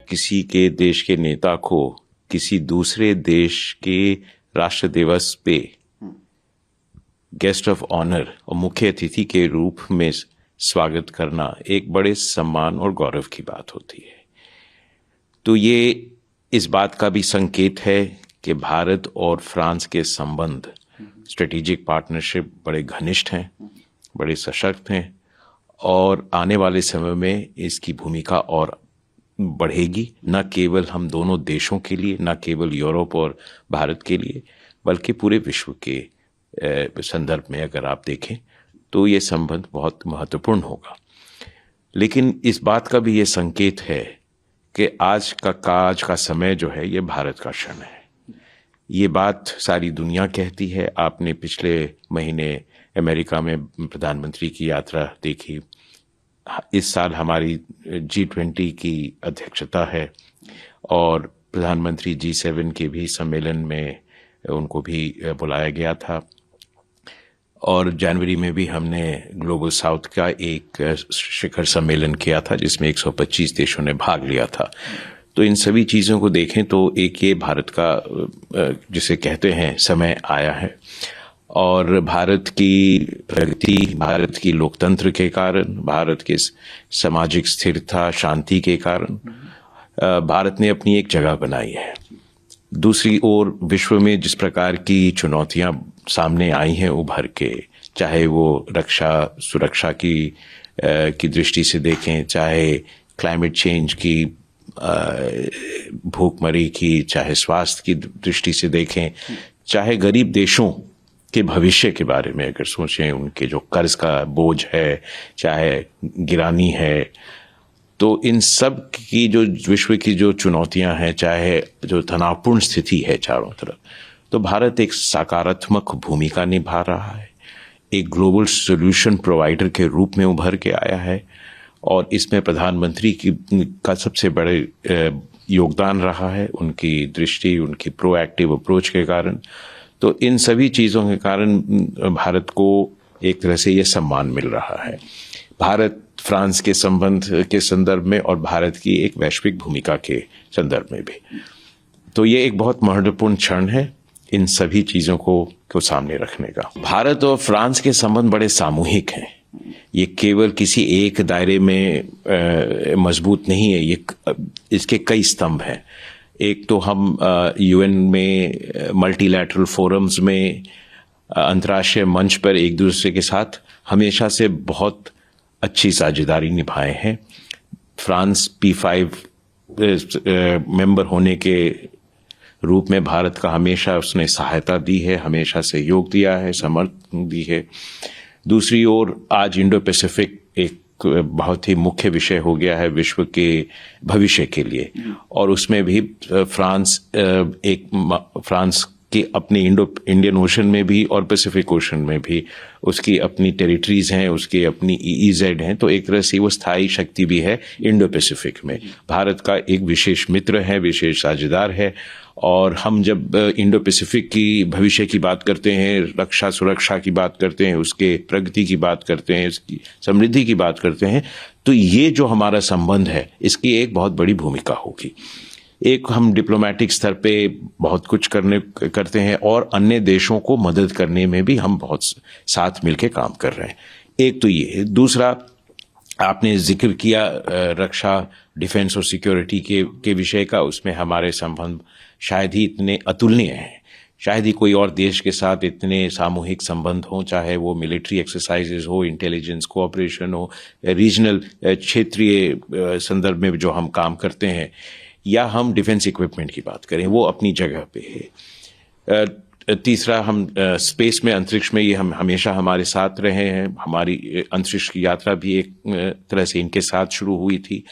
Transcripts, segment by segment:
किसी के देश के नेता को किसी दूसरे देश के राष्ट्र दिवस पे गेस्ट ऑफ ऑनर और मुख्य अतिथि के रूप में स्वागत करना एक बड़े सम्मान और गौरव की बात होती है। तो ये इस बात का भी संकेत है कि भारत और फ्रांस के संबंध, स्ट्रेटेजिक पार्टनरशिप बड़े घनिष्ठ हैं, बड़े सशक्त हैं और आने वाले समय में इसकी भूमिका और बढ़ेगी, न केवल हम दोनों देशों के लिए, न केवल यूरोप और भारत के लिए, बल्कि पूरे विश्व के संदर्भ में अगर आप देखें तो ये संबंध बहुत महत्वपूर्ण होगा। लेकिन इस बात का भी ये संकेत है कि आज का समय जो है ये भारत का क्षण है। ये बात सारी दुनिया कहती है। आपने पिछले महीने अमेरिका में प्रधानमंत्री की यात्रा देखी। इस साल हमारी G20 की अध्यक्षता है और प्रधानमंत्री G7 के भी सम्मेलन में उनको भी बुलाया गया था और जनवरी में भी हमने ग्लोबल साउथ का एक शिखर सम्मेलन किया था जिसमें 125 देशों ने भाग लिया था। तो इन सभी चीज़ों को देखें तो एक ये भारत का जिसे कहते हैं समय आया है और भारत की प्रगति, भारत की लोकतंत्र के कारण, भारत के सामाजिक स्थिरता, शांति के कारण भारत ने अपनी एक जगह बनाई है। दूसरी ओर विश्व में जिस प्रकार की चुनौतियां सामने आई हैं उभर के, चाहे वो रक्षा सुरक्षा की दृष्टि से देखें, चाहे क्लाइमेट चेंज की, भूखमरी की, चाहे स्वास्थ्य की दृष्टि से देखें, चाहे गरीब देशों के भविष्य के बारे में अगर सोचें, उनके जो कर्ज का बोझ है, चाहे गिरानी है, तो इन सब की जो विश्व की जो चुनौतियां हैं, चाहे जो तनावपूर्ण स्थिति है चारों तरफ, तो भारत एक सकारात्मक भूमिका निभा रहा है, एक ग्लोबल सॉल्यूशन प्रोवाइडर के रूप में उभर के आया है और इसमें प्रधानमंत्री का सबसे बड़े योगदान रहा है, उनकी दृष्टि, उनकी प्रोएक्टिव अप्रोच के कारण। तो इन सभी चीज़ों के कारण भारत को एक तरह से ये सम्मान मिल रहा है, भारत फ्रांस के संबंध के संदर्भ में और भारत की एक वैश्विक भूमिका के संदर्भ में भी। तो ये एक बहुत महत्वपूर्ण क्षण है इन सभी चीज़ों को सामने रखने का। भारत और फ्रांस के संबंध बड़े सामूहिक हैं, ये केवल किसी एक दायरे में मजबूत नहीं है, ये इसके कई स्तंभ हैं। एक तो हम UN में, मल्टीलैटरल फोरम्स में, अंतर्राष्ट्रीय मंच पर एक दूसरे के साथ हमेशा से बहुत अच्छी साझेदारी निभाए हैं। फ्रांस P5 मेंबर होने के रूप में भारत का हमेशा उसने सहायता दी है, हमेशा सहयोग दिया है, समर्थन दी है। दूसरी ओर आज इंडो पैसिफिक एक बहुत ही मुख्य विषय हो गया है विश्व के भविष्य के लिए और उसमें भी फ्रांस की अपनी इंडियन ओशन में भी और पैसिफिक ओशन में भी उसकी अपनी टेरिटरीज हैं, उसकी अपनी EEZ हैं। तो एक तरह से वो स्थायी शक्ति भी है इंडो पैसिफिक में, भारत का एक विशेष मित्र है, विशेष साझेदार है। और हम जब इंडो पैसिफिक की भविष्य की बात करते हैं, रक्षा सुरक्षा की बात करते हैं, उसके प्रगति की बात करते हैं, इसकी समृद्धि की बात करते हैं, तो ये जो हमारा संबंध है इसकी एक बहुत बड़ी भूमिका होगी। एक हम डिप्लोमेटिक स्तर पे बहुत कुछ करते हैं और अन्य देशों को मदद करने में भी हम बहुत साथ मिलके काम कर रहे हैं। एक तो ये, दूसरा आपने जिक्र किया रक्षा, डिफेंस और सिक्योरिटी के विषय का, उसमें हमारे संबंध शायद ही इतने अतुलनीय हैं, शायद ही कोई और देश के साथ इतने सामूहिक संबंध हों, चाहे वो मिलिट्री एक्सरसाइजेज हो, इंटेलिजेंस कोऑपरेशन हो, रीजनल क्षेत्रीय संदर्भ में जो हम काम करते हैं, या हम डिफेंस इक्विपमेंट की बात करें, वो अपनी जगह पे है। तीसरा, हम स्पेस में, अंतरिक्ष में, ये हम हमेशा हमारे साथ रहे हैं। हमारी अंतरिक्ष की यात्रा भी एक तरह से इनके साथ शुरू हुई थी।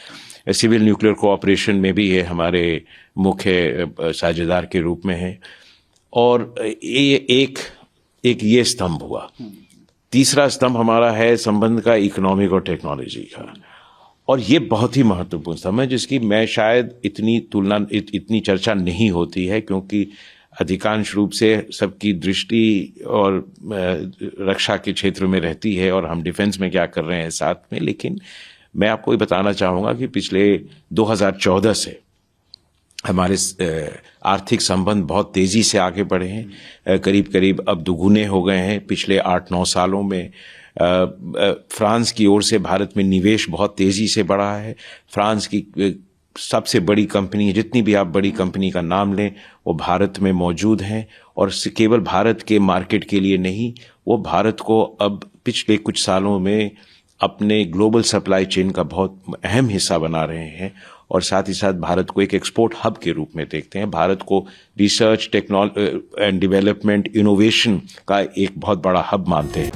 सिविल न्यूक्लियर कोऑपरेशन में भी ये हमारे मुख्य साझेदार के रूप में है। और एक ये स्तंभ हुआ। तीसरा स्तंभ हमारा है संबंध का इकोनॉमिक और टेक्नोलॉजी का, और ये बहुत ही महत्वपूर्ण स्तंभ है जिसकी मैं शायद इतनी चर्चा नहीं होती है, क्योंकि अधिकांश रूप से सबकी दृष्टि और रक्षा के क्षेत्र में रहती है और हम डिफेंस में क्या कर रहे हैं साथ में। लेकिन मैं आपको ये बताना चाहूँगा कि पिछले 2014 से हमारे आर्थिक संबंध बहुत तेजी से आगे बढ़े हैं, करीब करीब अब दुगुने हो गए हैं पिछले 8-9 सालों में। फ्रांस की ओर से भारत में निवेश बहुत तेजी से बढ़ा है। फ्रांस की सबसे बड़ी कंपनी, जितनी भी आप बड़ी कंपनी का नाम लें, वो भारत में मौजूद हैं, और केवल भारत के मार्केट के लिए नहीं, वो भारत को अब पिछले कुछ सालों में अपने ग्लोबल सप्लाई चेन का बहुत अहम हिस्सा बना रहे हैं, और साथ ही साथ भारत को एक एक्सपोर्ट हब के रूप में देखते हैं। भारत को research, technology and development, innovation का एक बहुत बड़ा हब मानते हैं।